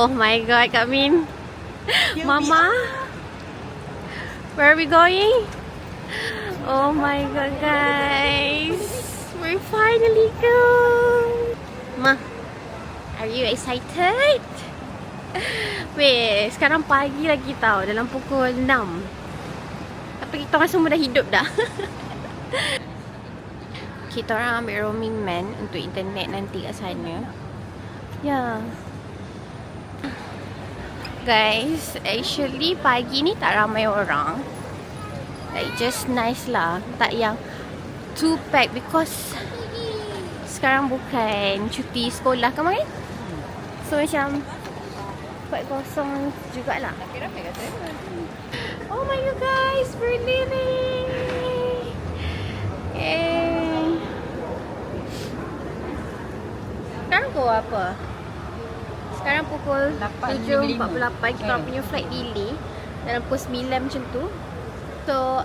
Oh my god, Kak Min. Mama, where are we going? Oh my god, guys. We're finally go. Ma, are you excited? Weh, sekarang pagi lagi tau. Dalam pukul 6. Tapi kita orang semua dah hidup dah. Kita orang ambil roaming man untuk internet nanti kat sana. Ya. Guys, actually pagi ni tak ramai orang. Like just nice lah. Tak yang too packed because sekarang bukan cuti sekolah kan, Mai? So macam quite kosong jugalah. Oh my god guys, we're leaving. Yay. Sekarang kau apa? Sekarang pukul 7.48. Kita orang punya flight delay dalam pukul 9 macam tu. So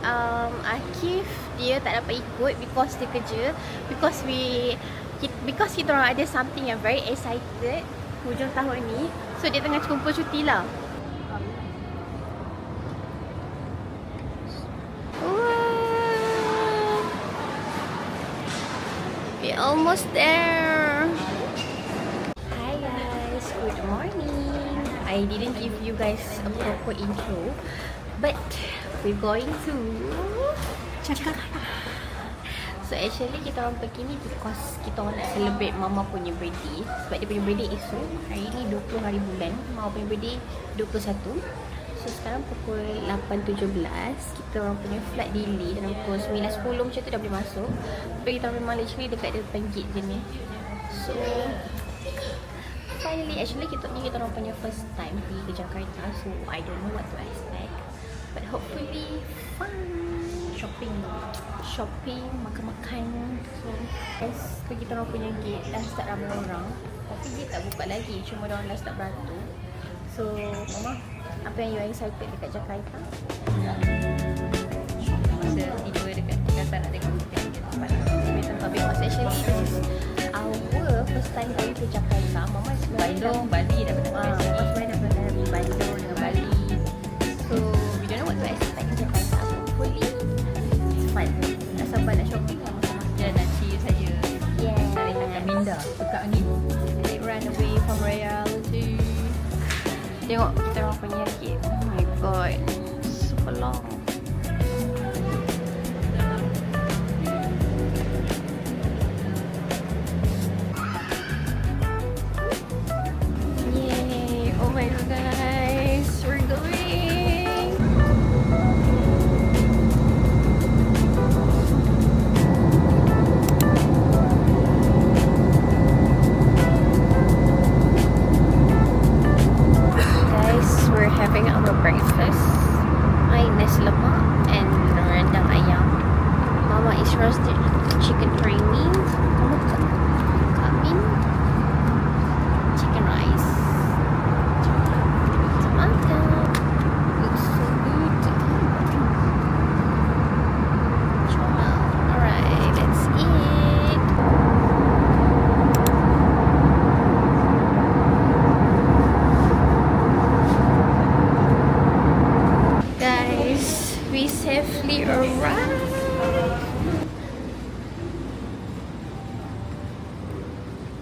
Akif dia tak dapat ikut because dia kerja. Because kita orang ada something yang very excited hujung tahun ni. So dia tengah kumpul cuti lah. Wow. We're almost there. Good morning. I didn't give you guys a proper intro, but we're going to Jakarta. So actually kita orang pergi ni because kita orang nak celebrate Mama punya birthday. Sebab dia punya birthday esok. Hari ni 20 hari bulan. Mama punya birthday 21. So sekarang pukul 8.17. Kita orang punya flight delay dalam pukul 9.10 macam tu dah boleh masuk. Tapi kita orang memang literally dekat depan gate je ni. So finally, actually kita orang punya first time pergi ke Jakarta, so I don't know what to expect, but hopefully fun. Shopping, makan-makan. So guys, kita orang punya gate dah start ramai orang, tapi gate tak buka lagi, cuma orang dah start beratur. So Mama, apa yang you excited dekat Jakarta? Masa tidur dekat Jakarta nak tengok tempat tapi masa actually this is our first time going to Jakarta. Mama Bandung, Bali dah pernah Mama sebenarnya dah pernah pergi Bandung dengan Bali. So we don't know what to expect in Jakarta. Hopefully it's fun. Nak sabar nak shopping lah masa-masa. dan nak cheer saja. Yeah. Cari makan minda, tukar ni. Like run away from reality. Tengok kita orang punya gate. Oh my god, super long. Oh my god guys, we're going. Guys, we're having our breakfast. Ay, nasi lemak and rendang ayam. Mama is roasted chicken creamy. Kamu Kamin chicken rice. We safely arrived.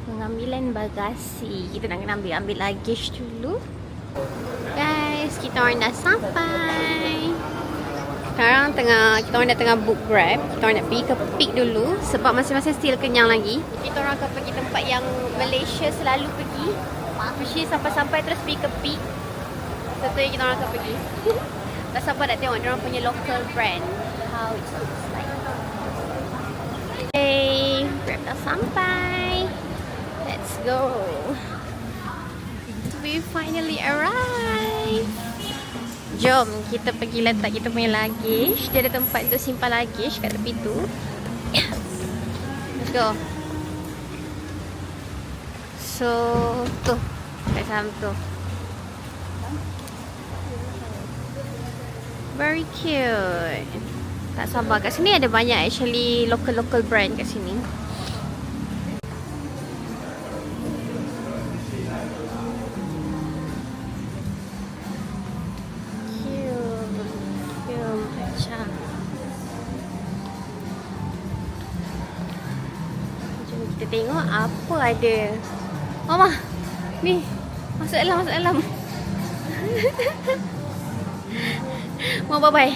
Pengambilan bagasi. Kita nak kena ambil luggage dulu. Guys, kita orang dah sampai. Sekarang kita orang dah tengah book Grab. Kita orang nak pergi ke Peak dulu sebab masing-masing still kenyang lagi. Kita orang akan pergi tempat yang Malaysia selalu pergi. Mesti sampai-sampai terus pergi ke Peak. So tu yang kita orang akan pergi. Tak sabar nak tengok diorang punya local brand. How it looks like. Okay, Grab dah sampai. Let's go. We finally arrived. Jom kita pergi letak kita punya luggage. Dia ada tempat untuk simpan luggage kat tepi tu. Let's go. So, tu. Kat sana tu. Very cute. Tak sabar. Kat sini ada banyak actually local brand kat sini. tengok apa ada. Mama, ni. Masuk dalam, masuk dalam. Mau bye-bye.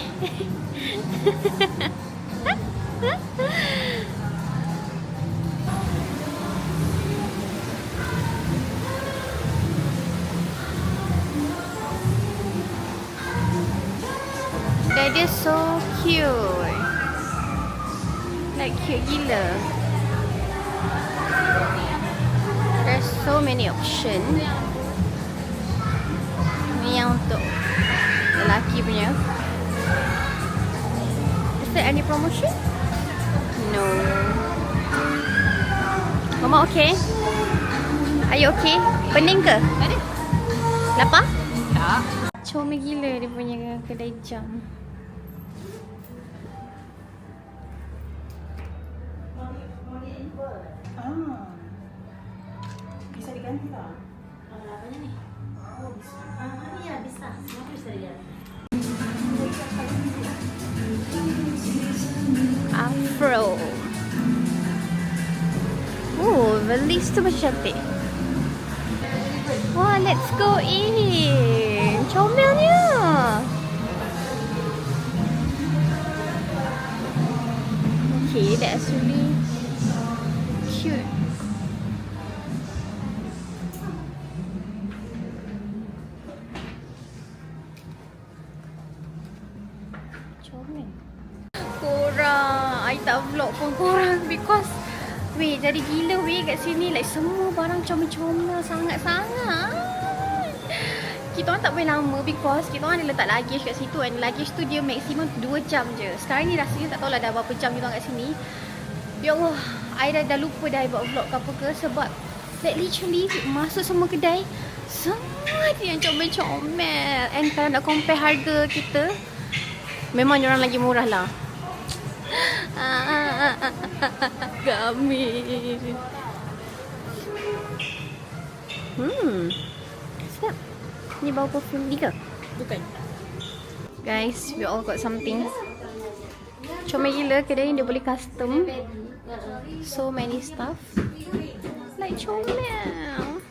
Dia so cute. Like cute gila. There's so many options. Ni yang untuk lelaki punya. Is there any promotion? No. Mama okay? Are you okay? Pening ke? Ada? Lapar? Tak. Comel gila dia punya kedai jam. Bisa diganti tak? Apanya nih? Oh bisa. Iya bisa. Semua bisa diganti. Afro. Oh, Velis tu macam cantik. Wah, let's go in. Comelnya. Okay, that's really cute. Comel. Korang, I tak vlog pun korang because weh, jadi gila weh kat sini. Like semua barang comel-comel sangat-sangat. Kita orang tak boleh lama because kita orang ada letak luggage kat situ and luggage tu dia maksimum 2 jam je. Sekarang ni rasanya tak tahulah dah berapa jam kita orang kat sini. Ya Allah, I dah lupa dah I buat vlog ke apa ke sebab like literally masuk semua kedai semua dia yang comel-comel. And kalau nak compare harga kita, memang diorang lagi murah lah. Gamis. Sedap. Ni bau perfume ni ke? Bukan. Guys, we all got something. Comel gila kedai ni, dia boleh custom so many stuff. Like comel.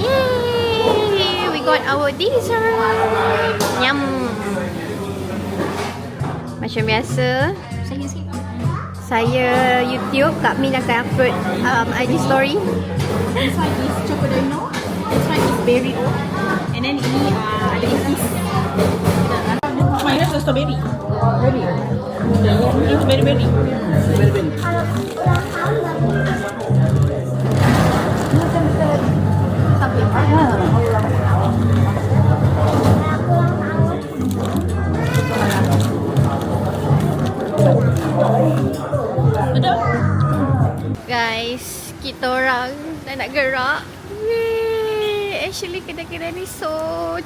Yay! We got our dessert. Yum. Macam biasa, saya YouTube, Kak Min akan upload IG story. This one is Chocodino. This one is Berry-O. And then ini ada Isis. Minus the strawberry. Berry. Itu berry-berry. Berry-berry. Guys, kita orang dah nak gerak. Weh, actually kedai-kedai ni so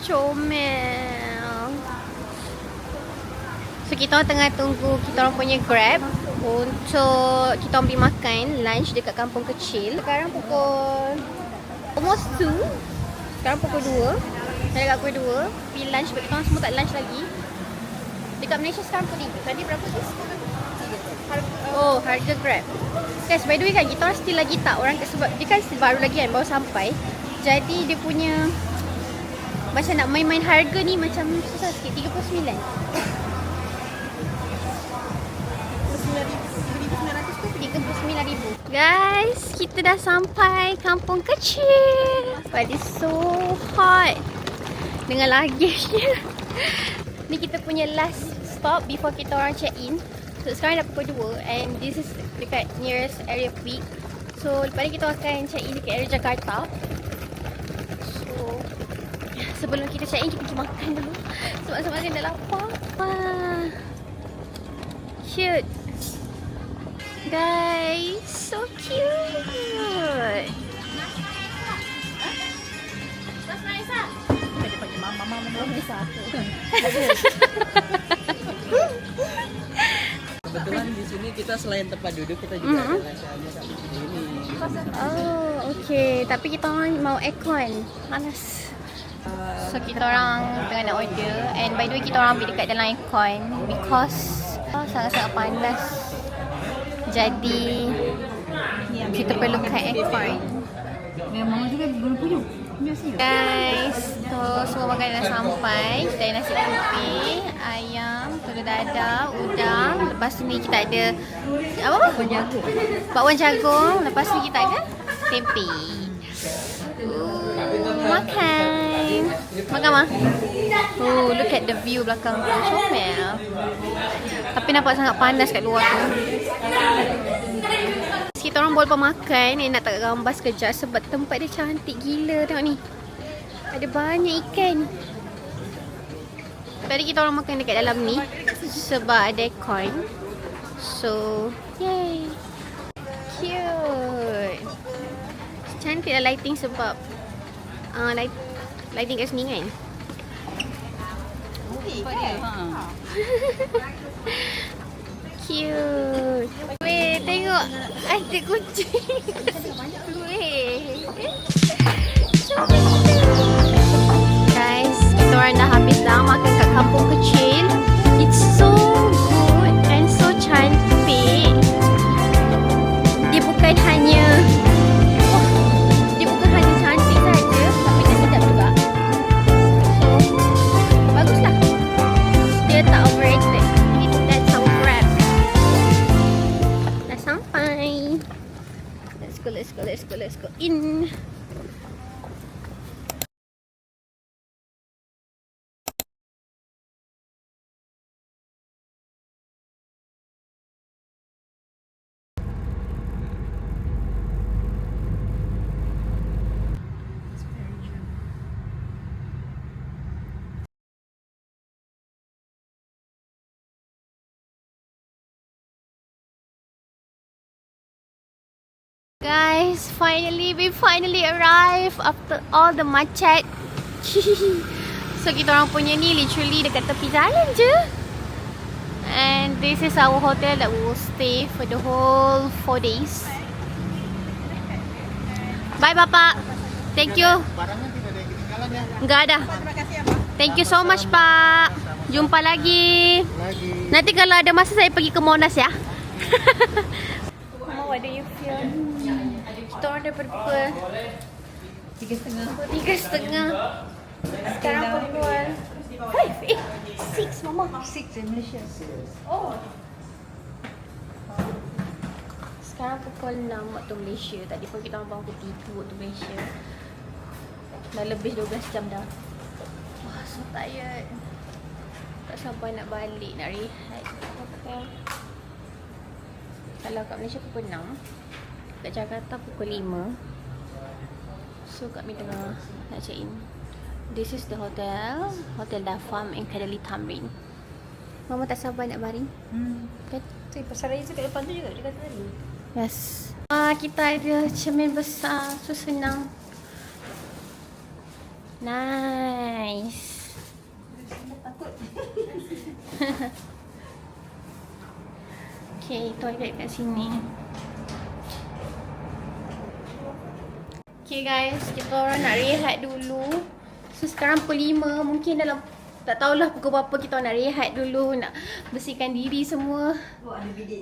comel. So kita orang tengah tunggu kita orang punya Grab untuk kita orang pergi makan lunch dekat kampung kecil. Sekarang pukul almost 2. Sekarang pukul 2. Saya dekat pukul 2. Pergi lunch sebab kita orang semua tak lunch lagi. Dekat Malaysia sekarang pukul 3. Tadi berapa guys? Oh, harga Grab. Guys, by the way kan, kita orang still lagi tak orang sebab dia kan baru lagi kan, baru sampai. Jadi dia punya macam nak main-main harga ni macam susah sikit. 39. 39,000. Guys, kita dah sampai kampung kecil. But it's so hot. Dengan luggage-nya. Ni kita punya last stop before kita orang check in. So sekarang dah pukul 2 and this is dekat nearest area peak. So lepas ni kita akan check in dekat area Jakarta. So sebelum kita check in, kita pergi makan dulu. Sebab kita dah lapar. Wah, cute. Guys, so cute. Dia panggil mama besar tu. Kebetulan di sini kita selain tempat duduk, kita juga ada rasa-rasa kat sini. Oh, okay. Tapi kita orang mau aircon. Panas. So kita orang tengah nak order. And by the way kita orang ambil dekat dalam aircon because sangat-sangat panas. Jadi kita perlukan aircon. Memang juga guna puyuh. Biasanya. Guys, so semua makanan dah sampai. Kita ada nasi putih, ayam, telur dadah, udang. Lepas ni kita ada apa? Bakwan jagung. Lepas ni kita ada tempe. Makan. Makan mah. Oh, look at the view belakang tu. Comel. Tapi nampak sangat panas kat luar tu. Kita orang boleh makan. Nak tak gambar sekejap sebab tempat dia cantik gila. Tengok ni. Ada banyak ikan. Tadi kita orang makan dekat dalam ni sebab ada aircon. So, yay. Cute. Cantik lah lighting sebab lighting kat sini kan. Cute. Weh, tengok ada kucing. Weh. Guys, kita orang dah habis dah makan kat kampung kecil. It's so good and so cantik. Dia bukan hanya cantik saja, tapi dia sedap juga. So, baguslah. Dia tak overrated. That's our grab. Dah sampai. Let's go in. Guys, we finally arrived after all the macet. So kita orang punya ni literally dekat tepi jalan je. And this is our hotel that we will stay for the whole 4 days. Bye Bapak. Thank you. Barangnya tidak ada yang ketinggalan ya. Enggak ada. Thank you so much Pak. Jumpa lagi. Nanti kalau ada masa saya pergi ke Monas ya. What do you feel? Kita orang daripada pukul 3:30. Sekarang pukul 6 Mama. 6 in Malaysia. Oh. Sekarang pukul 6 waktu Malaysia. Tadi pun kita orang bangun pukul 3 waktu Malaysia. Dah lebih 12 jam dah. Wah, so tired. Tak sabar nak balik, nak rehat. Okay. Kalau kat Malaysia pukul 6, kat Jakarta pukul 5. So kami tengah nak check in. This is the hotel, Hotel Dafam and Kadali Tamrin. Mama tak sabar nak baring. Kan? Tu pasal raya tu kat depan tu juga dia kata tadi. Yes. Kita ada cermin besar, so senang. Nice. Takut. Okay, toilet kat sini. Okay guys, kita orang nak rehat dulu. So sekarang pukul 5, mungkin dalam tak tahulah pukul berapa kita nak rehat dulu, nak bersihkan diri semua.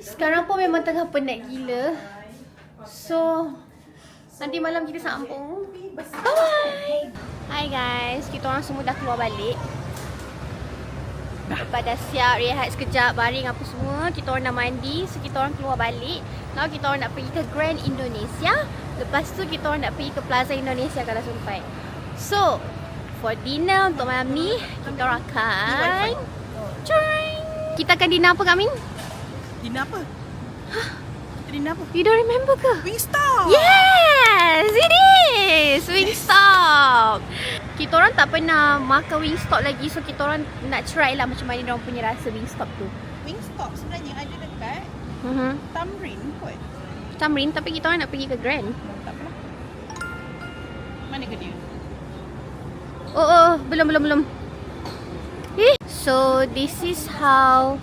Sekarang pun memang tengah penat gila. So nanti malam kita sambung. Bye. Hi guys, kita orang semua dah keluar balik. Lepas dah siap rehat sekejap, baring apa semua, kita orang dah mandi. So kita orang keluar balik. Now kita orang nak pergi ke Grand Indonesia. Lepas tu kita orang nak pergi ke Plaza Indonesia kalau sempat. So for dinner untuk malam ni, kita orang akan kita akan dinner apa Kak Min? Dinner apa? Dinner apa? You don't remember ke? Wingstop! Yes! It is! Wingstop! Kita orang tak pernah makan Wingstop lagi. So kita orang nak try lah macam mana diorang punya rasa Wingstop tu. Wingstop sebenarnya ada dekat Tamrin kot. Tamrin, tapi kita orang nak pergi ke Grand. Tak apalah. Mana ke dia? Oh, belum. So this is how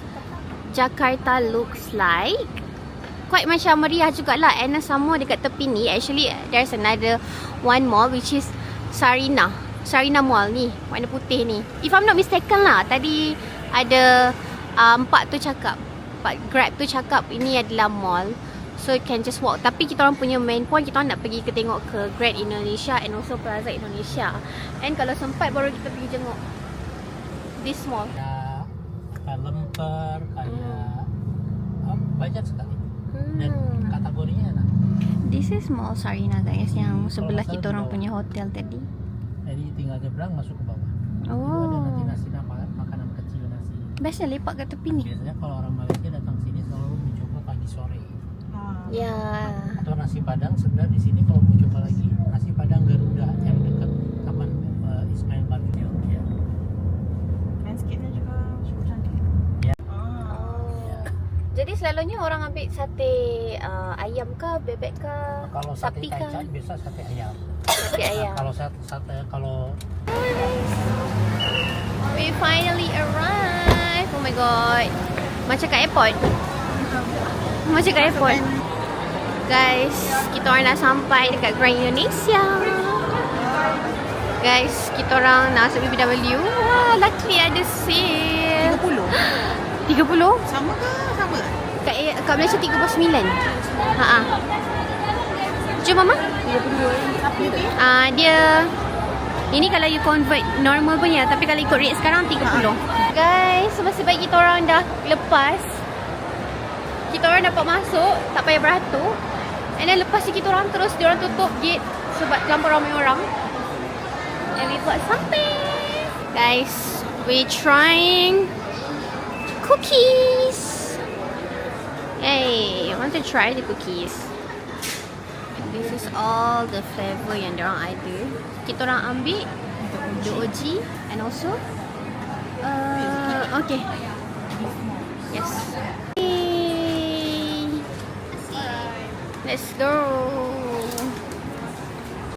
Jakarta looks like. Quite macam meriah jugalah. And sama dekat tepi ni, actually there's another one more which is Sarina. Sarina Mall ni, warna putih ni. If I'm not mistaken lah, tadi ada Pak tu cakap, Pak Grab tu cakap ini adalah mall. So you can just walk. Tapi kita orang punya main point, kita orang nak pergi ke tengok ke Grand Indonesia and also Plaza Indonesia. And kalau sempat baru kita pergi tengok this mall. Kayak lemper, kayak banyak sekali. Dan kategorinya enak. This is Mall Sarina guys, yang sebelah kita orang punya hotel tadi. Jadi tinggal nyebrang masuk ke bawah. Itu ada nanti nasi makanan kecil nasi. Biasa lepak kat tepi ni. Biasanya kalau orang Malaysia datang sini selalu mencoba pagi sore. Ya. Atau nasi padang, sebenarnya di sini kalau mau coba lagi nasi padang Garuda yang dekat Taman Ismail Marzuki. Ya. Landscape-nya juga cukup cantik. Ya. Jadi selalunya orang ambil sate ayam ke, bebek ke, Kalau sate sapi ke? kaicat biasa sate ayam. Sate ayam. Kalau We finally arrived. Oh my god. Macam kat airport. Macam kat airport. Guys, kita orang dah sampai dekat Grand Indonesia. Guys, kita orang nak masuk BBW. Wah, luckily ada sale. 30? 30? Sama ke? Sama? Kat Malaysia 39. Ha. Jom mama. 32 sapi tu ya? Dia ini kalau you convert normal punya, tapi kalau ikut rate sekarang 30. Guys, semasa baik kita orang dah lepas, kita orang dapat masuk, tak payah beratur. And then lepas tu kita orang terus, dia orang tutup gate sebab terlampau ramai orang. And we got something. Guys, we trying cookies. Hey, I want to try the cookies. This is all the flavor yang diorang ada. Kita orang ambil the OG and also okay. Yes. Hey. Let's go.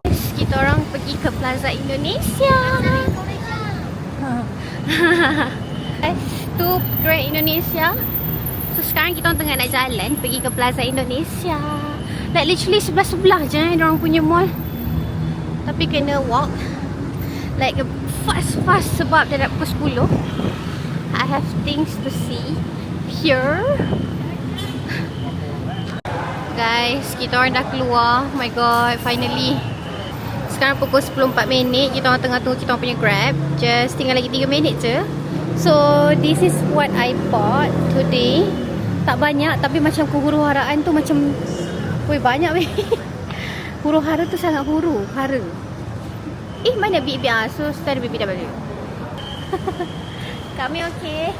Yes, kita orang pergi ke Plaza Indonesia. Tu Grand Indonesia. So sekarang kita orang tengah nak jalan pergi ke Plaza Indonesia. Like literally sebelah-sebelah je diorang punya mall. Tapi kena walk like fast sebab dah pukul 10. I have things to see here. Guys, kita orang dah keluar. Oh my god, finally. Sekarang pukul 10.04. Kita orang tengah tunggu kita orang punya Grab. Just tinggal lagi 3 minit je. So, this is what I bought today. Tak banyak tapi macam kehuru-haraan tu macam weh banyak weh. Huru-hara tu sangat huru-hara. Mana BB? So, start BBW. Kami okey.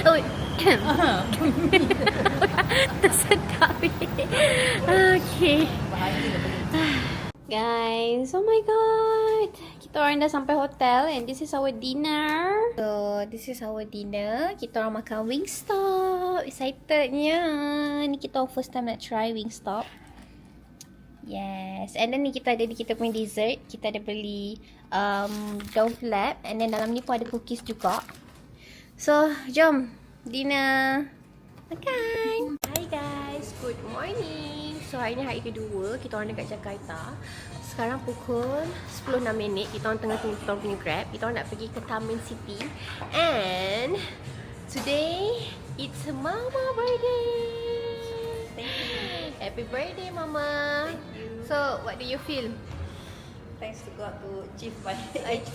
Oh. Tersedap. Okay. Guys, oh my god. Kita orang dah sampai hotel and this is our dinner. So, this is our dinner. Kita orang makan Wingstop. Excitednya. Ni kita first time nak try Wingstop. Yes. And then ni kita ada di kita punya dessert. Kita ada beli dough flap. And then dalam ni pun ada cookies juga. So, jom. Dinner. Makan. Hi guys. Good morning. So, hari ni hari kedua. Kita orang dekat Jakarta. Sekarang pukul 10.06. Kita orang tengah tunggu kita orang punya Grab. Kita orang nak pergi ke Taman City. And today, it's Mama birthday. Thank you. Happy birthday, Mama. Thank you. So, what do you feel? Thanks to God to achieve my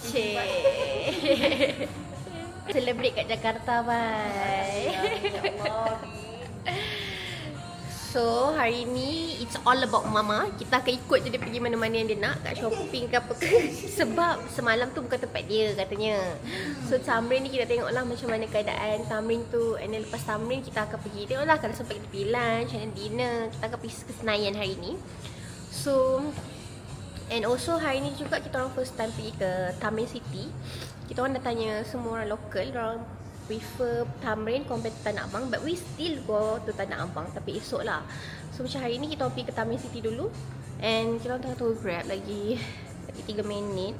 Cik. Celebrate kat Jakarta, bye. So, hari ni it's all about Mama. Kita akan ikut je dia pergi mana-mana yang dia nak, kat shopping ke apa ke. Sebab semalam tu bukan tempat dia katanya. So, Tamrin ni kita tengoklah macam mana keadaan Tamrin tu. And then lepas Tamrin kita akan pergi. Tengoklah kalau sempat kita pergi lunch and dinner. Kita akan pergi ke Senayan hari ni. So, and also hari ni juga kita orang first time pergi ke Taman City. Kita orang dah tanya semua orang lokal, orang prefer Tamrin compared to Tanah Abang, but we still go to Tanah Abang, tapi esok lah. So macam hari ni kita orang pergi ke Taman City dulu. And kita orang tengah tunggu Grab lagi 3 minit.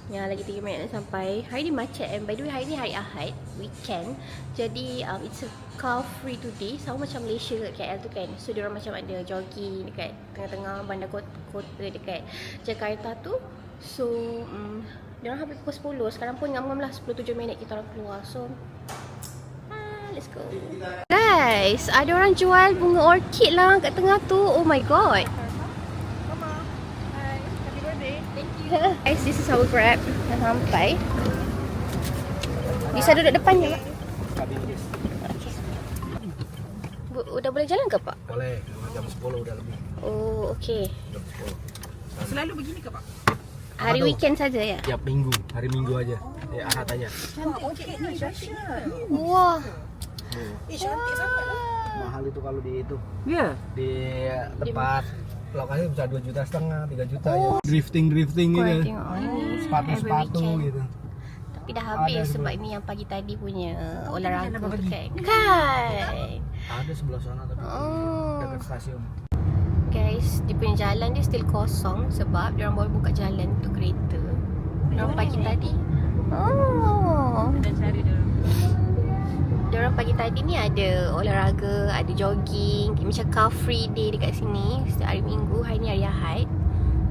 Ya, lagi 3 minit nak sampai. Hari ni macet, and by the way hari ni hari Ahad, weekend. Jadi it's a car free today. Sama macam Malaysia kat KL tu kan. So diorang macam ada jogging dekat tengah-tengah bandar kota foto dekat Jakarta tu. So diorang habis pukul 10. Sekarang pun ngam-ngam lah 10-7 minit kita orang keluar. So let's go. Guys, ada orang jual bunga orchid lah kat tengah tu. Oh my god. Mama. Hi. Happy birthday. Thank you. Guys, this is our Grab. Dah sampai. Bisa duduk depan je, Pak. Udah boleh jalan ke, Pak? Boleh, jam 10 udah lebih. Oh, okey. Jam 10. Selalu begini ke Pak? Hari weekend saja ya? Tiap minggu, hari Minggu aja. Ahad aja. Cantik okey ni dahsyat. Wah. Cantik sangat lah. Mahal itu kalau di itu. Ya. Di tempat lokasi bisa 2,5 juta, 3 juta ya. Drifting gitu. Korang tengok. Oh, ini Sepatu every weekend. gitu. Tapi dah habis Ada sebab ini yang pagi tadi punya olahraga tu kan. Kan? Ada sebelah sana tapi Oh. dekat stasiun. Guys, dia punya jalan dia still kosong sebab dia orang baru buka jalan untuk kereta. Diorang pagi tadi. Oh. Dah cari dah. Diorang pagi tadi ni ada olahraga, ada jogging, macam car free day dekat sini setiap hari Minggu. Hari ni hari Ahad.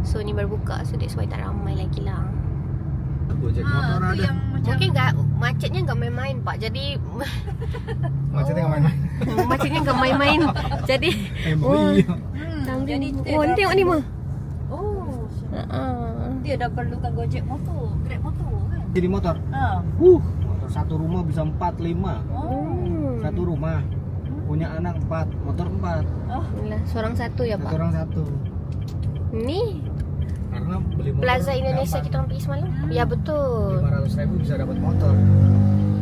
So ni baru buka, so that's why tak ramai lagi lah. Gojek motor tu ada. yang macam Mungkin enggak, macetnya enggak main-main Pak. Jadi Macetnya nggak main-main. macetnya enggak main-main. Jadi Iya. Jadi oh, ni tengok ni mah. Oh, Ha. dia dah perlukan Gojek motor, Grab motor kan? Jadi motor. Ha. Motor satu rumah bisa 4, 5. Hmm. Satu rumah punya anak 4, motor 4. Inilah seorang satu ya Satu Pak. orang satu. Ni Karena beli motor Plaza Indonesia gampang. kita orang pergi semalam. Ya betul. 500.000 bisa dapat motor.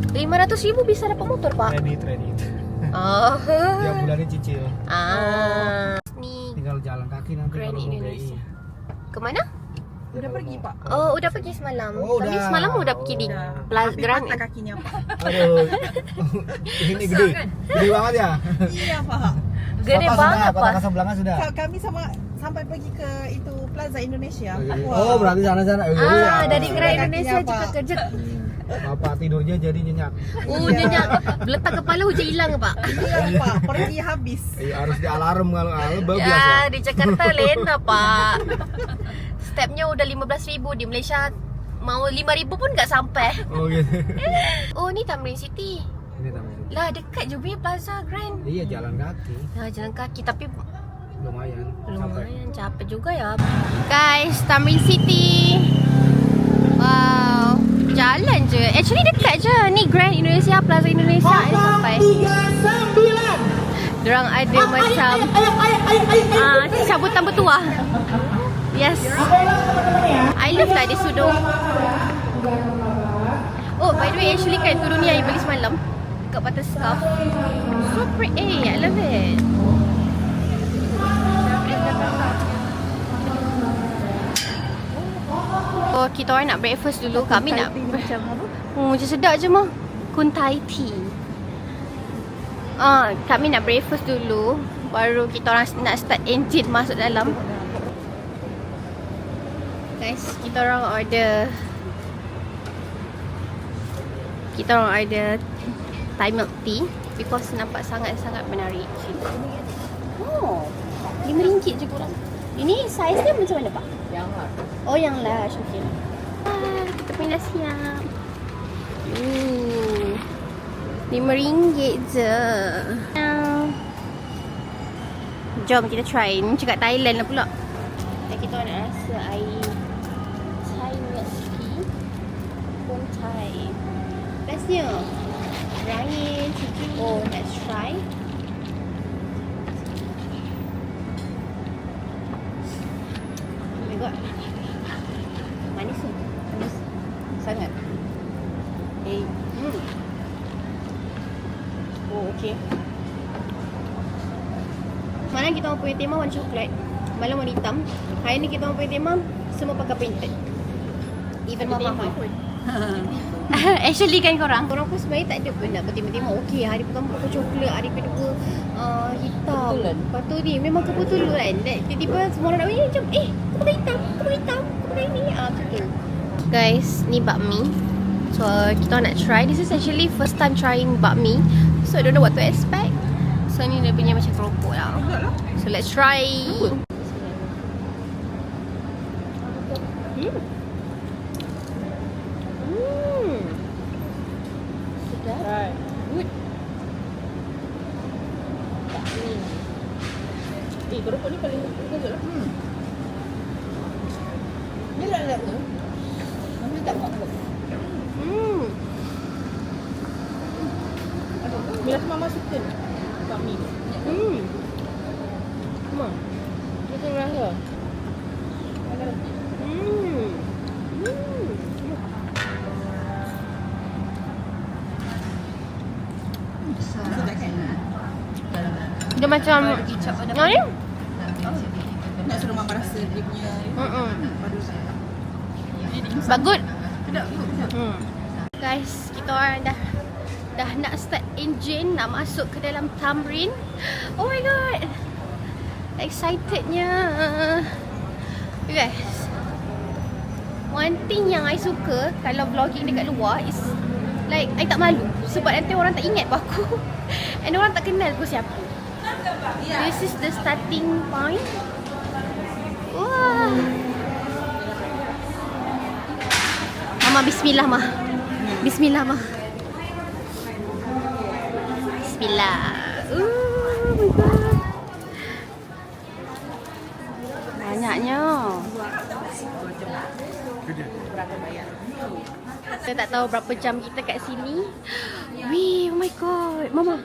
500,000 bisa dapat motor Pak. Kredit. Oh. Tiap bulannya cicil. Ni Tinggal jalan kaki nanti Grand kalau mau Indonesia. BI. ke mana? udah pergi Pak. Oh, udah pergi semalam. Oh, Tapi udah. semalam udah pergi di Dah. Plaza Tapi Grand. patah kakinya Pak. Aduh. Ini gede. Gede banget ya. Iya Pak. Gede Kota banget sudah, Kota Pak. Kasablanca sudah. Kami sampai pergi ke itu Plaza Indonesia. Oh, berarti sana-sana. Dari Grand Kakinya, Indonesia juga Pak. kejut. Bapak tidurnya jadi nyenyak. Oh, nyenyak. Letak kepala hujan hilang Pak. Iya Pak, pergi habis. Harus di alarm kalau bablas Ya, ya. di Jakarta lena Pak. Stepnya udah 15,000, di Malaysia mau 5,000 pun tak sampai. Oh gitu. Oh, ni Tamrin City. Ini tamu. Lah, dekat je punya Plaza Grand. Iya, jalan kaki. Lah, jalan kaki tapi Lumayan. Sampai. lumayan capek juga ya. Guys, Tamrin City. Wow, jalan je. Actually dekat je. Ni Grand Indonesia, Plaza Indonesia ni sampai. Diorang ada macam cabutan bertuah. Yes. I love lah dia sudung. Oh, by the way, actually kan tudung ni I beli semalam kat Butter Scarf. So pretty. I love it. Oh, kita orang nak breakfast dulu. Kami nak Macam apa? macam sedap je mah. Kuntai tea. Kami nak breakfast dulu. Baru kita orang nak start engine masuk dalam. Guys, kita orang order Thai milk tea because nampak sangat-sangat menarik. Oh, RM5 je kurang. Ini saiz dia macam mana Pak? Yang lah. Oh, yang large. Okay. Kita pun dah siap. RM5 je. Jom kita try. Ni cakap Thailand lah pula. Dan kita nak rasa air Thai milk tea pun Thai. Bestnya Rangin, cucu. Oh, let's try. Oh my god. Manis tu. Manis sangat. Oh, okay. Malam kita orang punya tema warna coklat, malam warna hitam. Hari ni kita orang punya tema semua pakai painted. Even mama pun. Actually kan korang pun sebenarnya tak ada pun nak bertema-tema. Okey, hari pertama pakai coklat, hari kedua hitam. Kebetulan. Lepas tu ni memang kebetulan. Tiba-tiba semua orang nak macam kau pakai hitam, kau pakai hitam, kau pakai ni. Macam tu. Guys, ni bakmi. So kita nak try. This is actually first time trying bakmi. So I don't know what to expect. So ni dia punya macam keropok lah. So let's try. Sedap. Right. Good. Keropok ni paling bagus lah. Ni lelap tu. Mami tak buat apa. Bila mama suka ni. Kami ni. Mama. Kita rasa. Dia macam ni? Nak suruh mama rasa dia punya Bagus. Guys, kita orang dah nak start engine, nak masuk ke dalam Tamrin. Oh my god. Excitednya. Guys, one thing yang I suka kalau vlogging dekat luar is like I tak malu sebab nanti orang tak ingat pun aku. And orang tak kenal pun siapa. This is the starting point. Wah. Mama bismillah mah. Bismillah mah. Bismillah. Oh my god. Banyaknya. Saya tak tahu berapa jam kita kat sini. Wih, oh my god. Mama.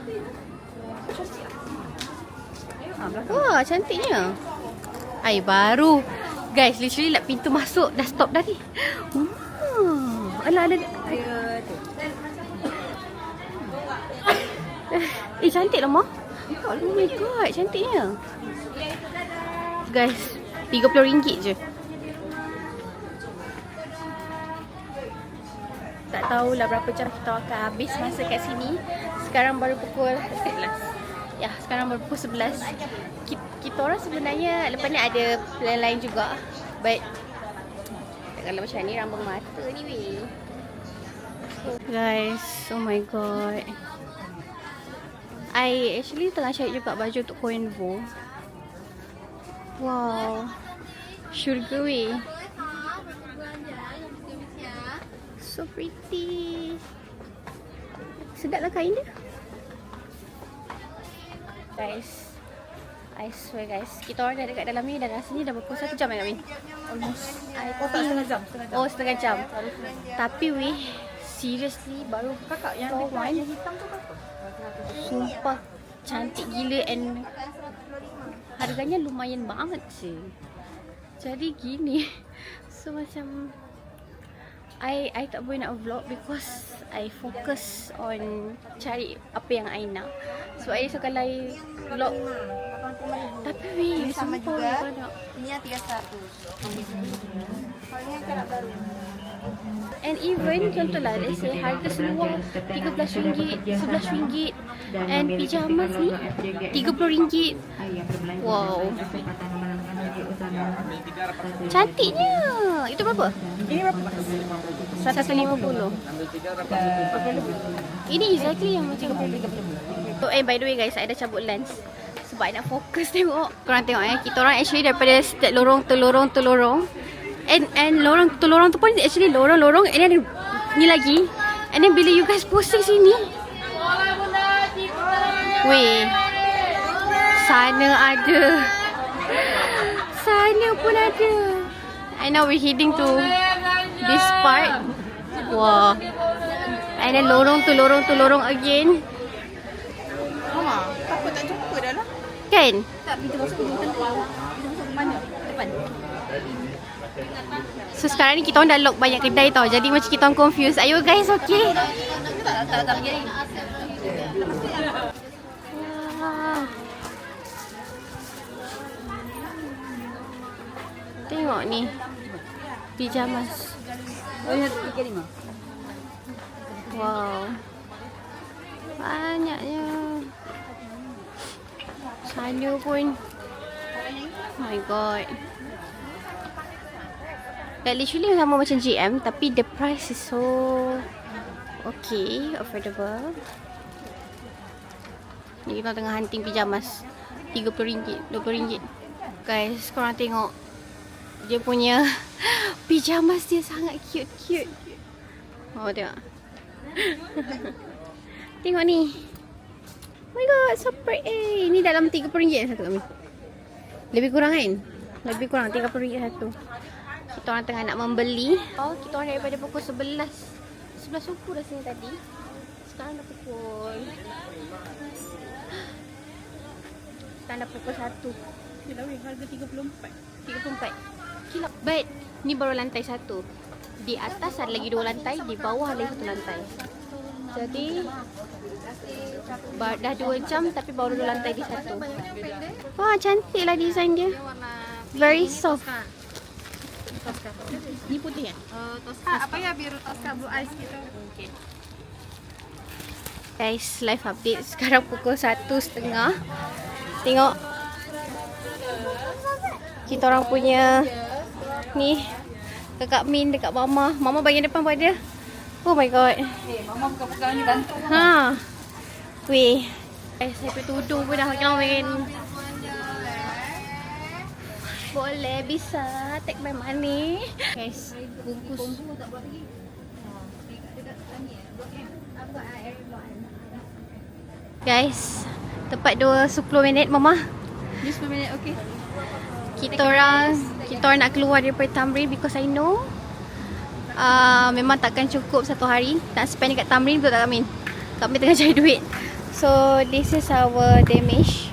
Wah, cantiknya. Air baru. Guys, literally like pintu masuk dah stop dah ni. Wah. Alah, ada. Cantik lah, Ma. Oh my god, cantiknya. Guys, RM30 je. Tak tahulah berapa jam kita akan habis masa kat sini. Sekarang baru pukul 11. Ya, sekarang baru pukul 11. Kita orang sebenarnya lepas ni ada plan lain juga. But kalau macam ni rambung mata ni weh. Guys, oh my god. I actually tengah cari juga baju untuk Convo. Wow. Syurga weh. So pretty. Sedap lah kain dia. Guys, I swear guys, kita orang dah dekat dalam ni dan rasanya dah berapa 1 jam kan Min? Almost. setengah jam. Oh, setengah jam. Tapi weh, seriously baru Kakak yang floor dekat one. yang hitam tu berapa? Sumpah cantik gila and harganya lumayan banget sih. Jadi gini. So macam I tak boleh nak vlog because I focus on cari apa yang I nak. So I so kalau I vlog tapi weh Sama sumpah juga. banyak. Ini yang 300. Kalau ni yang karat baru. And even contohlah let's say harga seluar RM13, RM11 and pijamas ni RM30. Wow. Cantiknya. Itu berapa? Ini berapa? 150. Ini exactly yang macam so, by the way guys, I dah cabut lens sebab I nak fokus tengok. Korang tengok kita orang actually daripada setiap lorong tu lorong and lorong tu pun actually lorong and then ni lagi. And then bila you guys posting sini, weh, sana ada, sana pun ada. And now we're heading to this part. Wah. And then lorong tu lorong again. Mama, takut tak jumpa dah lah. Kan? Tak, kita masuk ke mana? Depan. So sekarang ni kita orang dah lock banyak kedai tau. Jadi macam kita orang confused. Are you guys okay? Tak lagi. Wah. Tengok ni. Pijamas. Oh, ini 35. Wow. Banyaknya. Sana pun. Oh my god. Like literally sama macam GM tapi the price is so okay, affordable. Ni kita tengah hunting pijamas. RM30, RM20. Guys, korang tengok dia punya Pijamas dia sangat cute. Oh, tengok. Tengok ni. Oh my god, so pretty. Ni dalam RM30 satu kami. Lebih kurang kan? Lebih kurang RM30 satu. Kita orang tengah nak membeli. Oh, kita orang daripada pukul 11 suku dah sini tadi. Sekarang dah pukul 1. Gila weh, harga 34. 34. Gila. But ni baru lantai 1. Di atas ada lagi 2 lantai, di bawah lagi 1 lantai. Jadi dah 2 jam tapi baru 2 lantai di 1. Wah, cantik lah design dia. Very soft. Ni putih kan? Tosca. Apa ya biru Tosca blue eyes gitu. Guys, live update. Sekarang pukul 1:30. Tengok. Kita orang punya ni kakak Min dekat Mama. Mama bagian depan pun ada. Oh my god. Mama buka-buka ni bantu. Ha. Weh. Saya pergi tudung pun dah makin lama main. Boleh, bisa. Take my money. Guys, bungkus. Guys, tepat 10 minit Mama. 10 minit, okey. Kita orang nak keluar daripada Tamrin because I know memang takkan cukup satu hari nak spend dekat Tamrin, betul tak Amin? Kami tengah cari duit. So this is our damage.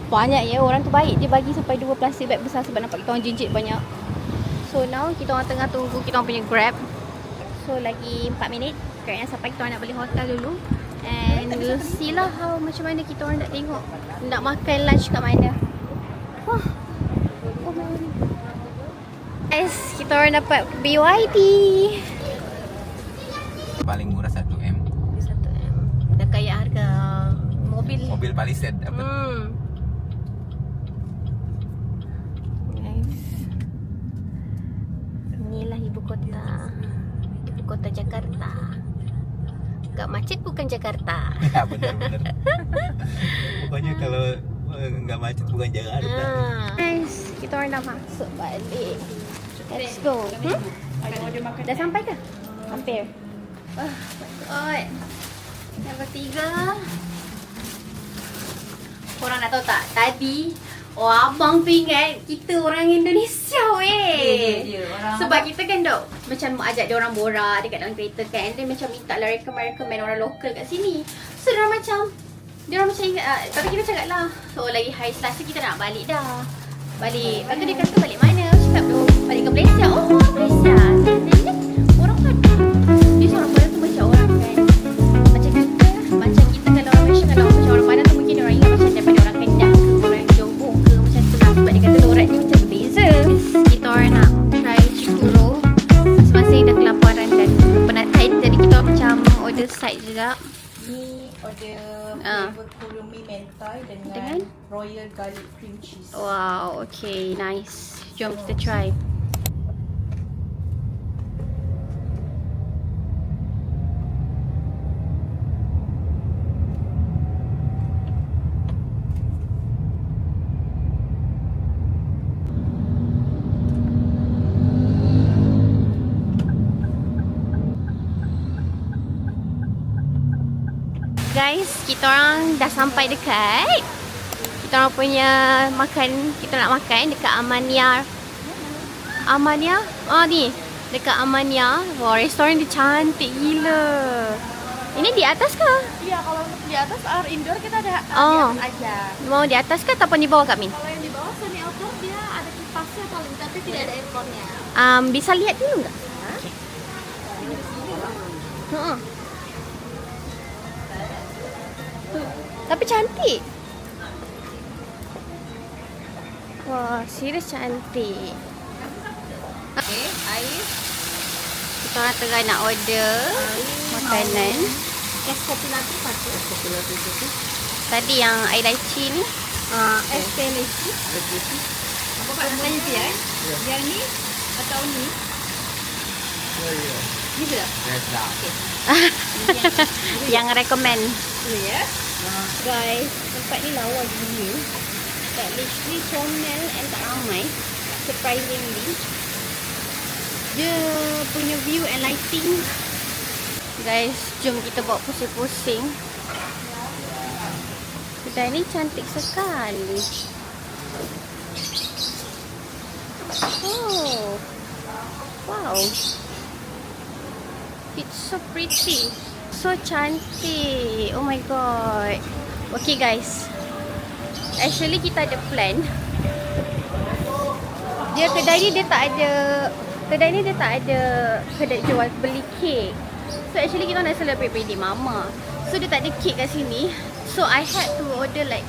Banyak ya, orang tu baik, dia bagi sampai 2 plastik bag besar sebab nampak kita orang jinjit banyak. So now kita orang tengah tunggu kita orang punya Grab. So lagi 4 minit Grab yang sampai, kita orang nak beli hotel dulu. And we'll see lah how macam mana kita orang nak tengok nak makan lunch kat mana. Wah. Oh my god. Guys, kita orang dapat BYD. Paling murah 1M. 1M. Dah kayak harga mobil. Mobil Palisade dapat. Guys. Inilah ibu kota. Ibu kota Jakarta. Gak macet bukan Jakarta. Ya benar-benar. Pokoknya kalau nggak macet bukan Jakarta. Guys, kita orang dah masuk balik. Let's go. Dah sampai ke? Hampir. Oh my god. Yang ketiga. Korang nak tahu tak? Tadi abang tu ingat kita orang Indonesia weh. Sebab kita kan dok macam ajak dia orang borak dekat dalam kereta kan. Dia macam minta lah recommend orang lokal kat sini. So dia orang macam ingat tapi kita cakap lah, so lagi hari Selasa kita nak balik dah. Balik. Lepas tu dia kata balik mana? Cakap tu balik ke Malaysia. Oh, orang Malaysia. Dan orang Padang. Dia seorang Padang tu macam orang kan. Macam kita kalau orang Malaysia, kalau macam orang Padang tu mungkin orang ingat macam daripada orang Kedah ke, orang Johor ke, macam tu lah. Sebab dia kata lorat ni macam berbeza. Kita orang nak try Cikuro. Masing-masing dah kelaparan dan penat side. Jadi kita macam order side juga. Ni order flavor kurumi mentai dengan royal garlic cream cheese. Wow, okay, nice. Jom kita try. Guys, kita orang dah sampai dekat. Kita orang punya makan, kita nak makan dekat Amania. Oh ni, dekat Amania. Wah, restoran dia cantik gila. Ini di atas ke? Iya, kalau untuk di atas indoor kita ada di Oh. atas aja. Mau di atas ke ataupun di bawah Kak Min? Kalau yang di bawah semi outdoor dia ada kipasnya paling, tapi tidak ada airconnya. Bisa lihat dulu enggak? Okay. Tapi cantik. Wah, serius cantik. Okay, air. Kita orang tengah nak order makanan. Es kopi latte satu. Tadi yang air lychee ni. Es teh lychee. Apa Pak nak tanya dia? Yang ni atau ni? Ni sudah. Yang recommend. Ya. Guys, tempat ni lawa gila. Tak literally comel and tak ramai. Surprisingly. dia punya view and lighting. Guys, jom kita bawa pusing-pusing. Kedai ni cantik sekali. Oh, wow, it's so pretty, so cantik. Oh my god. Okay guys, actually kita ada plan. Kedai ni dia tak ada kedai jual beli kek. So actually kita nak celebrate birthday mama. So dia tak ada kek kat sini. So I had to order like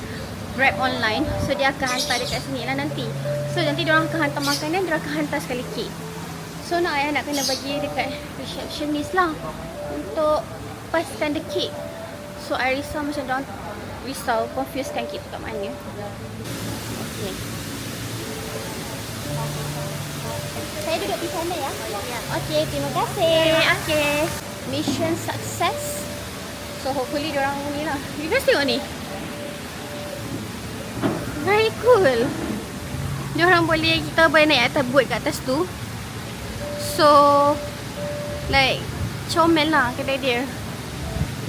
Grab online. So dia akan hantar dekat sini lah nanti. So nanti dia orang akan hantar makanan, dia orang akan hantar sekali kek. So nak ayah nak kena bagi dekat receptionist lah untuk pastikan the kek. So I risau macam dia orang risau confusekan kek tu kat mana. Okay. Saya duduk di sana ya. Okay, terima kasih. Okay. Mission success. So hopefully diorang ni lah. You guys tengok ni. Very cool. Diorang boleh, kita boleh naik atas boat kat atas tu. So like comel lah kedai dia.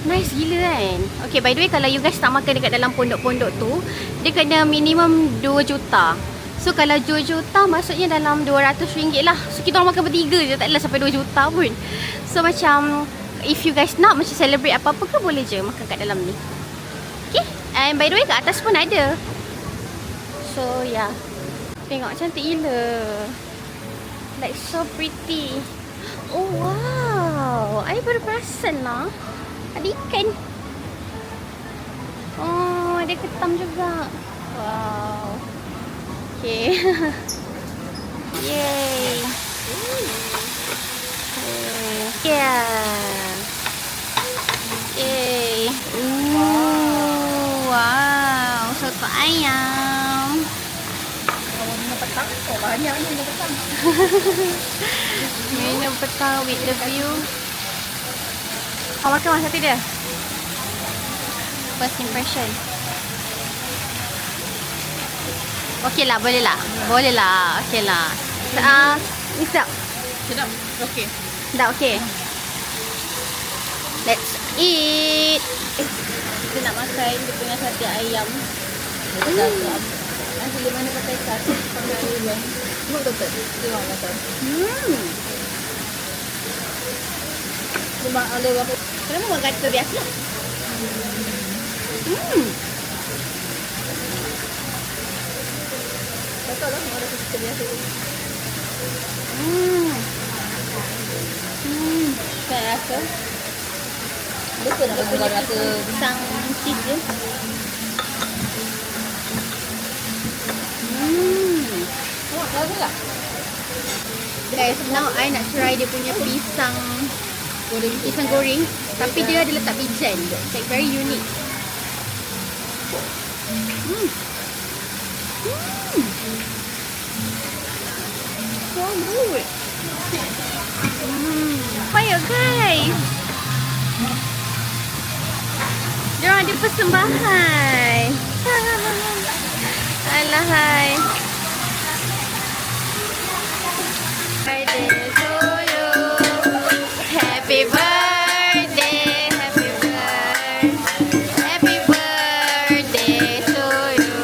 Nice gila kan. Okay, by the way kalau you guys tak makan dekat dalam pondok-pondok tu, dia kena minimum 2 juta. So kalau 2 juta maksudnya dalam RM200 lah. So kita orang makan bertiga je, tak adalah sampai 2 juta pun. So macam if you guys nak macam celebrate apa-apa ke, boleh je makan kat dalam ni. Okay, and by the way kat atas pun ada. So yeah, tengok cantik gila. Like so pretty. Oh wow, I baru perasan lah ada ikan. Oh, ada ketam juga. Wow. Okay. Yay. Yeah. Yay. Wow. Soto ayam. Kalau minum petang, banyak ni minum petang. Minum petang with the view. Awak makan satu dia. First impression. Okey lah, boleh lah. Boleh lah. Okey lah. Ni sedap. Sedap. Okey. Dah okey. Let's eat. Kita nak makan dia punya sate ayam. Nasi lemak ni pakai sate, pakai ayam. Tengok betul. Tengok betul. Lemak ada berapa? Kenapa makan kata biasa lah? Betul lah, ada sate biasa. Saya rasa Betul nak punya buat rasa pisang cheese dia. Tengok, rasa tak? Guys, now I nak try dia punya pisang goreng. Tapi dia ada letak bijan. It's like very unique. So good. Payah guys. Diorang ada persembahan. Alahai. Birthday to you. Happy birthday. Happy birthday. Happy birthday to you.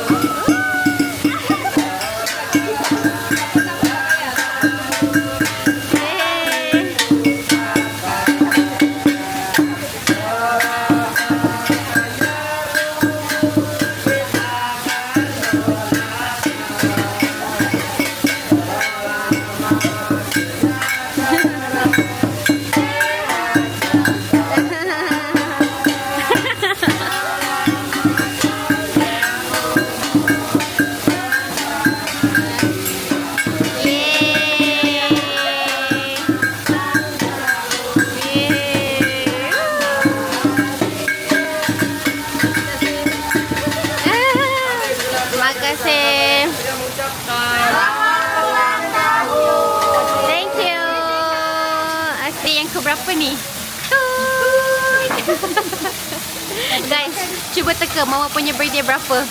Terima kasih. Thank you. Asli yang keberapa ni? Guys, cuba teka mama punya birthday berapa?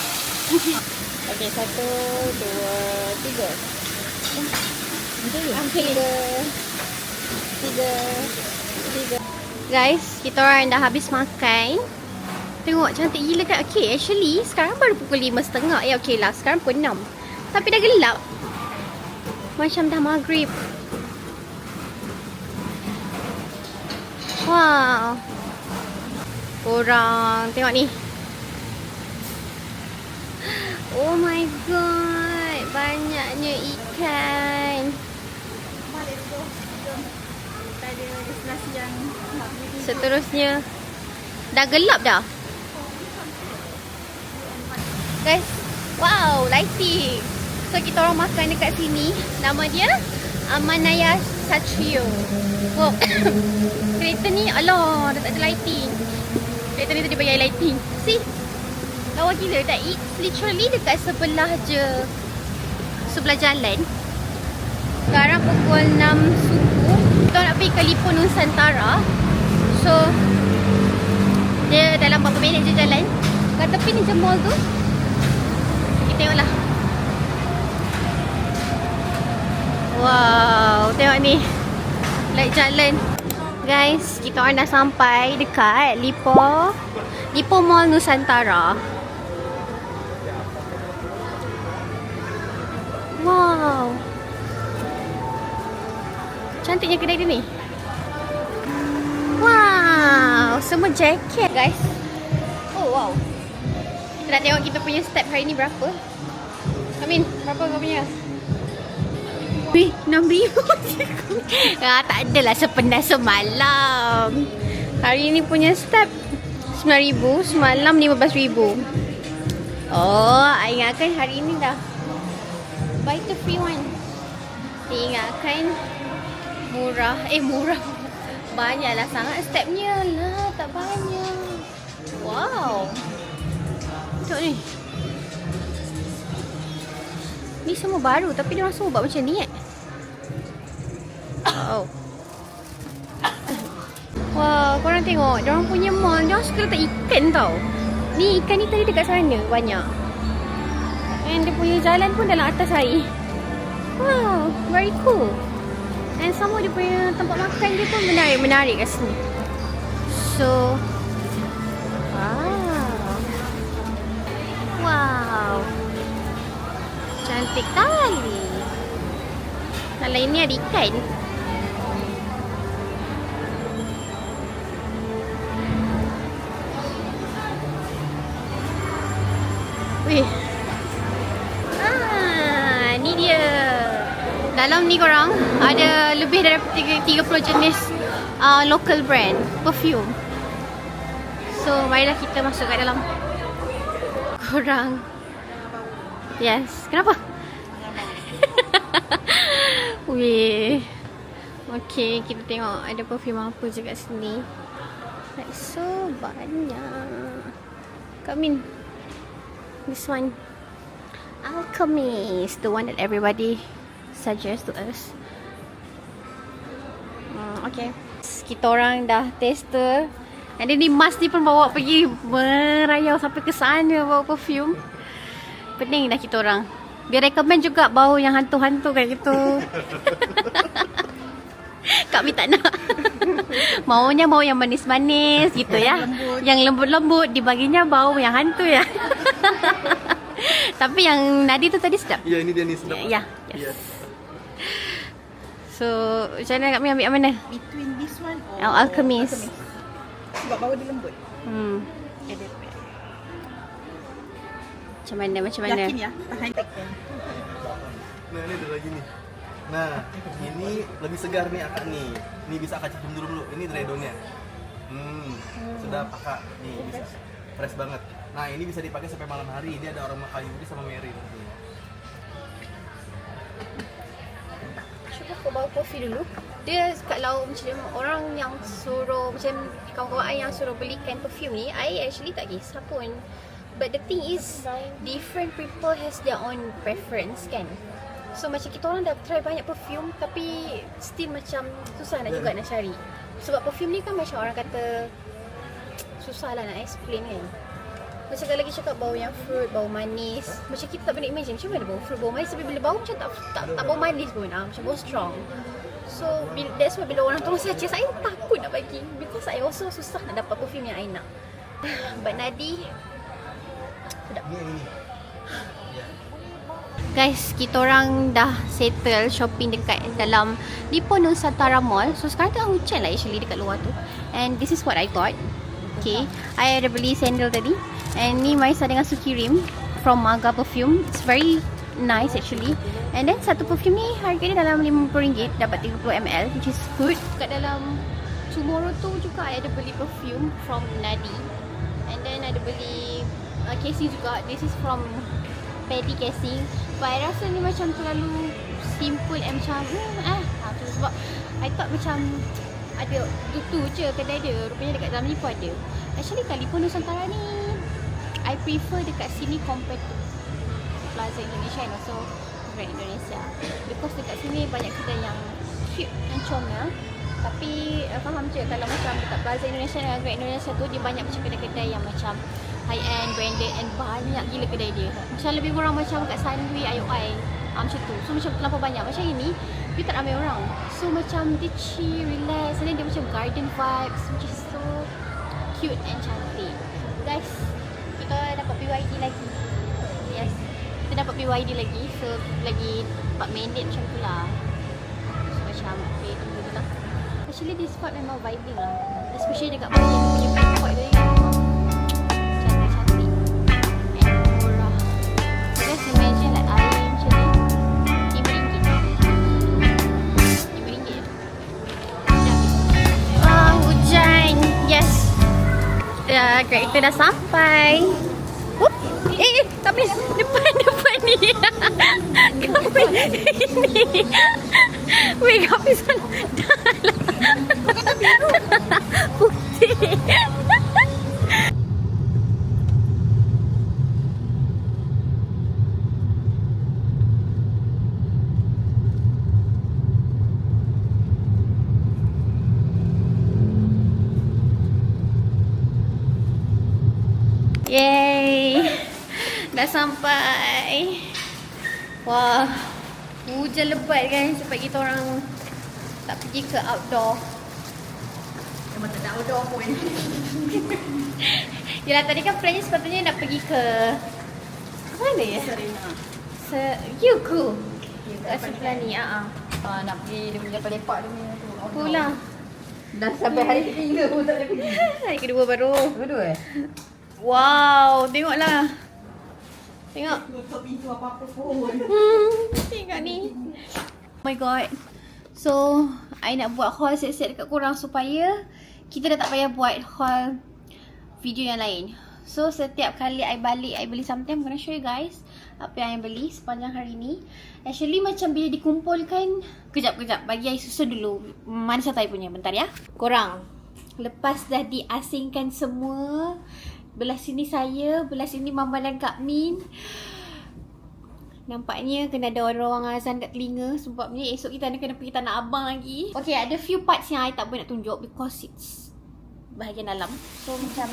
Okey, 1, 2, 3. Hampir. Tiga. Guys, kita orang dah habis makan. Tengok cantik gila kan. Okay, actually sekarang baru pukul 5.30. Okay lah, sekarang pukul 6. Tapi dah gelap. Macam dah maghrib. Wow. Korang tengok ni. Oh my god, banyaknya ikan. Seterusnya dah gelap dah. Guys, wow, lighting. So kita orang makan dekat sini. Nama dia Amanaya Satrio. Oh. Kereta ni, alah, dah tak ada lighting. Kereta ni tadi bagi lighting. See? Lawa gila tak? It's literally dekat sebelah je. Sebelah jalan. Sekarang pukul 6 subuh. Kita nak pergi ke Lippo Nusantara. So dia dalam berapa minit je jalan. Kat tepi ni je mall tu. Kita tengoklah. Wow, tengok ni. Light jalan. Guys, kita orang dah sampai dekat Lippo Mall Nusantara. Wow. Cantiknya kedai dia ni. Wow, semua jaket guys. Oh wow. Kita nak tengok kita punya step hari ni berapa. Amin, berapa kau punya? Wih, 6,000. Tak adalah sependas semalam. Hari ni punya step 9,000, semalam 15,000. Oh, I ingatkan hari ni dah buy the free one. Ingatkan murah. Murah. Banyaklah sangat stepnya lah, tak banyak. Wow. Tengok ni. Ni semua baru tapi dia orang semua buat macam ni Wow. Wow, korang tengok. Dia orang punya mall, dia orang suka letak ikan tau. Ni ikan ni tadi dekat sana banyak. And dia punya jalan pun dalam atas air. Wow, very cool. And sama dia punya tempat makan dia pun menarik kat sini. So, wow. Cantik kali. Kalau ini ada ikan. Wih. Ni dia. Dalam ni korang ada lebih daripada 30 jenis local brand perfume. So, marilah kita masuk kat dalam. Korang. Yes. Kenapa? Wih. Okay, kita tengok ada perfume apa je kat sini. Like so banyak. Come in. This one. Alchemist. The one that everybody suggest to us. Okay. Kita orang dah tester. And then ni Mas ni pun bawa pergi merayau sampai ke sana bawa perfume. Pening dah kita orang. Dia recommend juga bau yang hantu-hantu kayak gitu. Kami tak nak. Maunya bau yang manis-manis gitu ya. Yang lembut-lembut, dibaginya bau yang hantu ya. Tapi yang Nadi tu tadi sedap. Ya, ini dia ni sedap. Ya, yes. So, macam mana kami ambil mana? Between this one or Alchemist. Sebab bau dia lembut. Macam mana? Yakin ya? Tahan. Nah, ini ada lagi nih. Nah, ini lebih segar nih akak nih. Ini bisa akak cium dulu. Ini Dredonnya. Sedap akak. Nih bisa. Fresh banget. Nah, ini bisa dipakai sampai malam hari. Dia ada aroma kayu putih sama meri. Cuba kau bawa kopi dulu. Dia kat laut macam orang yang suruh, macam kawan-kawan I yang suruh belikan perfume ni, I actually tak kisah pun. But the thing is, different people has their own preference kan. So macam kita orang dah try banyak perfume tapi still macam susah nak juga nak cari. Sebab perfume ni kan macam orang kata susah lah nak explain kan. Macam kalau lagi cakap bau yang fruit, bau manis, macam kita tak boleh imagine macam mana bau fruit, bau manis. Tapi bila bau macam tak bau manis pun, macam bau strong. So that's why bila orang tolong saya takut nak bagi, because I also susah nak dapat perfume yang I nak. But Nadi sedap. Guys, kita orang dah settle shopping dekat dalam Lippo Nusantara Mall. So sekarang tengah hujan lah actually dekat luar tu. And this is what I got. Okay, I ada beli sandal tadi. And ni Marisa dengan Sukirim from Maga Perfume. It's very nice actually. And then satu perfume ni harga dia dalam RM50, dapat 30ml, which is good. Kat dalam Tomorrow tu juga I ada beli perfume from Nadi. And then ada beli casing juga. This is from Paddy Casing. But I rasa ni macam terlalu simple and macam sebab I thought macam ada tu je kedai dia. Rupanya dekat dalam Lippo ada. Actually kat Lippo Nusantara ni I prefer dekat sini compared to Plaza Indonesia and also Grand Indonesia, because dekat sini banyak kedai yang cute dan comel. Tapi faham je kalau macam dekat Plaza Indonesia dan Grand Indonesia tu dia banyak macam kedai-kedai yang macam high end, branded, and banyak gila kedai dia. Macam lebih kurang macam kat Sunway, IOI macam tu. So macam terlampau banyak. Macam ini dia tak ramai orang, so macam dia chill, relax, and then dia macam garden vibes, which is so cute and cantik. Guys, kita dapat BYD lagi. Yes, kita dapat BYD lagi. So lagi 4 minit macam tu lah. So macam okay, tunggu je lah. Actually this spot memang vibing lah, especially dekat bawah ni punya food court tu kan. Cantik-cantik and murah. Just imagine like air macam ni RM5. Hujan. Yes, kereta dah sampai. Kapis depan ni. Kapis ni. Weh, kapis dalam. Putih. Yay, dah sampai. Wah, hujan lebat kan, sebab kita orang tak pergi ke outdoor. Memang tak ada outdoor pun. Yelah, tadi kan plannya sepatutnya nak pergi ke mana ya? Serena. Yuku. Kat sebelah ni, Nak pergi dia punya lepak dia punya tu. Pulang. Dah sampai hari ketiga pun tak boleh pergi. Hari kedua baru. Kedua Wow, tengoklah. Tengok. Tutup pintu apa-apa pun. Tengok ni. Oh my god. So, I nak buat haul set-set dekat korang supaya kita dah tak payah buat haul video yang lain. So, setiap kali I balik, I beli something, I'm gonna show you guys apa yang I beli sepanjang hari ni. Actually, macam bila dikumpulkan, kejap, bagi I susun dulu. Mana satu I punya? Bentar ya. Korang, lepas dah diasingkan semua, belah sini saya, belah sini Mama dan Kak Min. Nampaknya kena ada orang azan kat telinga, sebabnya esok kita kena pergi Tanah Abang lagi. Okay, ada few parts yang I tak boleh nak tunjuk because it's bahagian dalam. So macam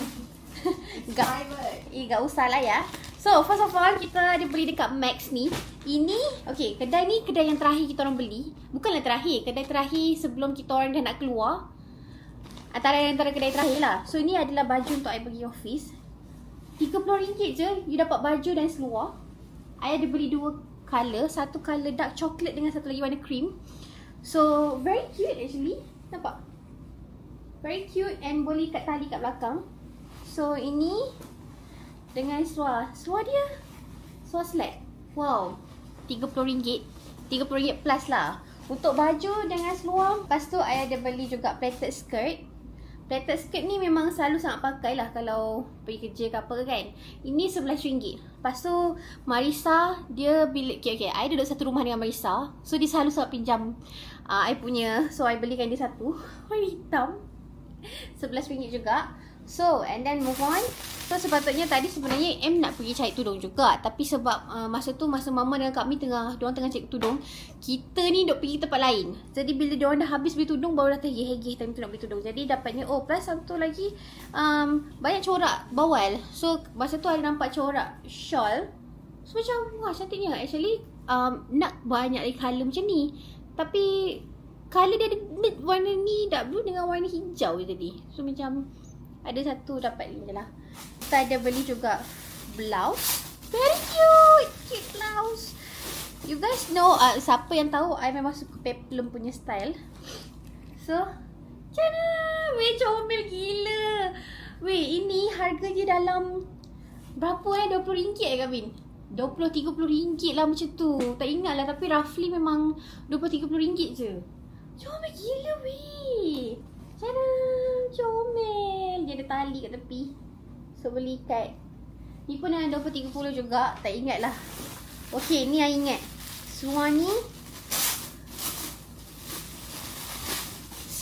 gak usah lah ya. So first of all, kita ada beli dekat Max ni. Ini, okay, kedai ni kedai yang terakhir kita orang beli. Bukanlah terakhir, kedai terakhir sebelum kita orang dah nak keluar. Antara kedai terakhir lah. So ini adalah baju untuk I pergi office. RM30 je you dapat baju dan seluar. I ada beli dua colour. Satu colour dark chocolate dengan satu lagi warna cream. So very cute actually. Nampak? Very cute and boleh ikat tali kat belakang. So ini dengan seluar. Seluar dia seluar slack. Wow, RM30. RM30 plus lah untuk baju dengan seluar. Lepas tu I ada beli juga plated skirt. Plated skirt ni memang selalu sangat pakai lah kalau pergi kerja ke apa kan. Ini RM11. Lepas tu Marisa, dia bila okay, I duduk satu rumah dengan Marisa. So dia selalu sangat pinjam I punya. So I belikan dia satu warna hitam, RM11 juga. So and then move on. So sepatutnya tadi sebenarnya M nak pergi cari tudung juga, tapi sebab masa tu masa Mama dengan Kak Mi diorang tengah cari tudung, kita ni duk pergi tempat lain. Jadi bila diorang dah habis beli tudung, baru dah terhegeh time tu nak beli tudung. Jadi dapatnya plus satu lagi banyak corak bawal. So masa tu ada nampak corak shawl. So macam wah cantiknya. Actually nak banyak lagi colour macam ni, tapi Colour dia ada warna ni dark blue dengan warna hijau je tadi. So macam ada satu dapat ni je lah. Kita ada beli juga blouse. Very cute. Cute blouse. You guys know, siapa yang tahu I memang suka peplum punya style. So, Cana, weh comel gila. Weh, ini harga je dalam berapa RM20 Gavin? RM20-30 lah macam tu. Tak ingat lah, tapi roughly memang RM20-30 je. Comel gila weh. Cana, comel. Dia ada tali kat tepi. So, beli ikat. Ni pun ada RM20-30 juga. Tak ingat lah. Okay, ni I ingat. Seluar ni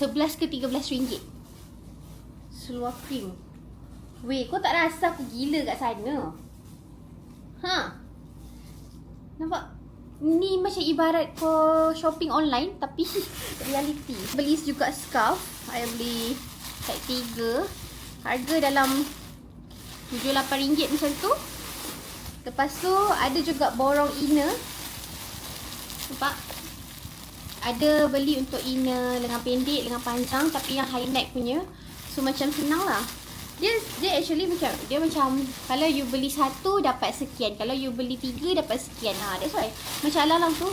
RM11 ke RM13. Seluar krim. Weh, kau tak rasa aku gila kat sana? Ha? Nampak? Ni macam ibarat kau shopping online tapi reality. Beli juga scarf. I beli kat 3. Harga dalam RM7-8 macam tu. Lepas tu ada juga borong inner. Nampak? Ada beli untuk inner lengan pendek, lengan panjang tapi yang high neck punya. So macam senang lah. Dia actually macam kalau you beli 1 dapat sekian. Kalau you beli 3 dapat sekian. That's why macam alang tu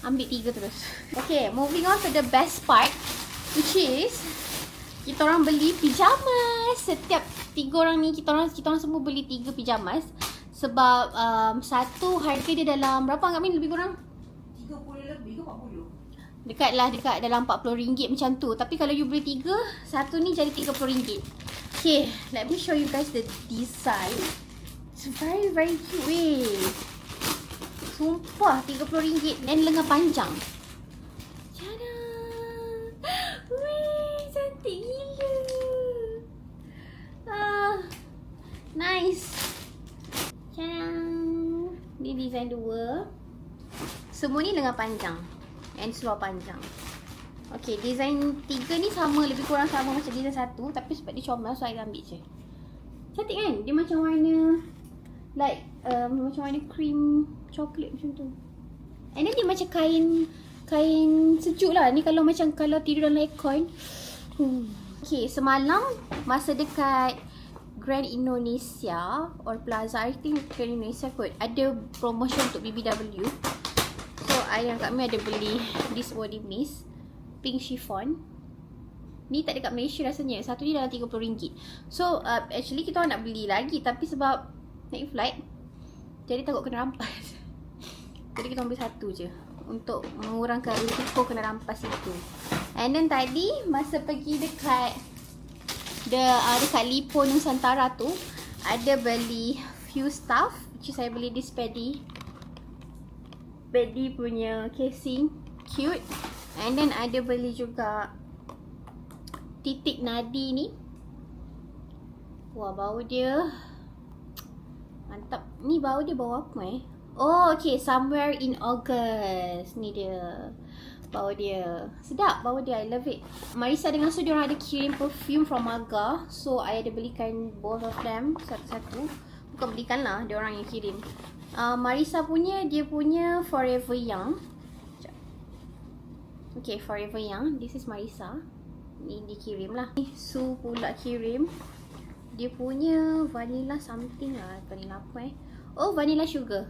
ambil 3 terus. Okay, moving on to the best part, which is kita orang beli pijamas. Setiap 3 orang ni kita orang semua beli 3 pijamas. Sebab satu harga dia dalam berapa Kak Min lebih kurang? 30 lebih ke 40? Dekat dalam RM40 macam tu. Tapi kalau you beli 3, satu ni jadi RM30. Okay, let me show you guys the design. It's very very cute weh. Sumpah RM30 dan lengan panjang. Tada. Weh, cantik gila. Nice. Tada. Ni design 2. Semua ni lengan panjang and seluar panjang. Okay, design 3 ni sama, lebih kurang sama macam design 1. Tapi sebab dia comel, so I ambil je. Cantik kan? Dia macam warna like macam warna cream coklat macam tu. And then dia macam kain sejuk lah. Ni kalau tidur dalam aircon. Okay, semalam masa dekat Grand Indonesia or Plaza, I think Grand Indonesia kot, ada promotion untuk BBW. So, I yang Kak Mi ada beli this body mist pink chiffon. Ni tak ada kat Malaysia rasanya. Satu ni dalam RM30. So, actually kita orang nak beli lagi. Tapi sebab naik flight, jadi takut kena rampas. Jadi kita orang beli satu je. Untuk mengurangkan risiko kena rampas itu. And then tadi, masa pergi dekat dekat Lipo Nusantara tu, ada beli few stuff. Which is saya beli this paddy punya casing. Cute. And then ada beli juga titik nadi ni. Wah, bau dia mantap. Ni bau dia bau apa Oh, okay. Somewhere in August. Ni dia bau dia. Sedap bau dia. I love it. Marisa dengan Su diorang ada kirim perfume from Maga. So, I ada belikan both of them satu-satu. Bukan belikan lah, diorang yang kirim. Marisa punya, dia punya Forever Young. Okay, Forever Young. This is Marisa. Ni dikirim lah. Su pula kirim. Dia punya vanilla something lah. Vanilla apa Oh, vanilla sugar.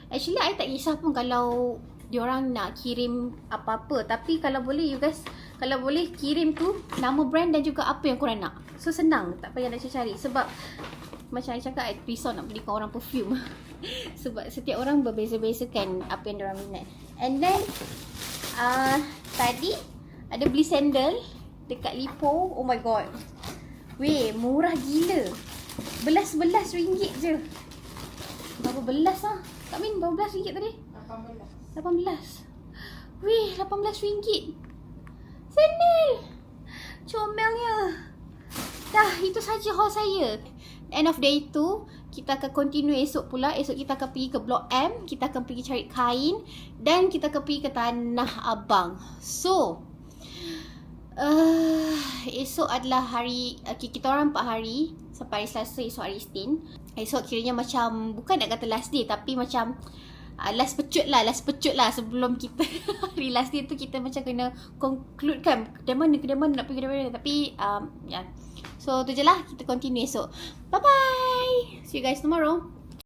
Actually, I tak kisah pun kalau diorang nak kirim apa-apa. Tapi kalau boleh, you guys, kalau boleh kirim tu nama brand dan juga apa yang korang nak. So, senang. Tak payah nak cari. Sebab macam I cakap, I risau nak belikan orang perfume. Sebab setiap orang berbeza-beza kan apa yang diorang minat. And then tadi ada beli sandal dekat Lipo. Oh my god. Weh, murah gila. Belas-belas ringgit je. Berapa belas lah? Kak Min, berapa belas ringgit tadi? 18. Weh, 18 ringgit. Sandal. Comelnya. Dah, itu saja haul saya. End of day tu, kita akan continue esok pula. Esok kita akan pergi ke Blok M. Kita akan pergi cari kain. Dan kita akan pergi ke Tanah Abang. So, esok adalah hari, kita orang 4 hari. Sampai hari Selasa, esok hari Isnin. Esok kiranya macam, bukan nak kata last day, tapi macam last pecut lah sebelum kita hari last day tu kita macam kena conclude kan kedai mana nak pergi kedai mana. Tapi so tu je lah, kita continue esok. Bye bye, see you guys tomorrow.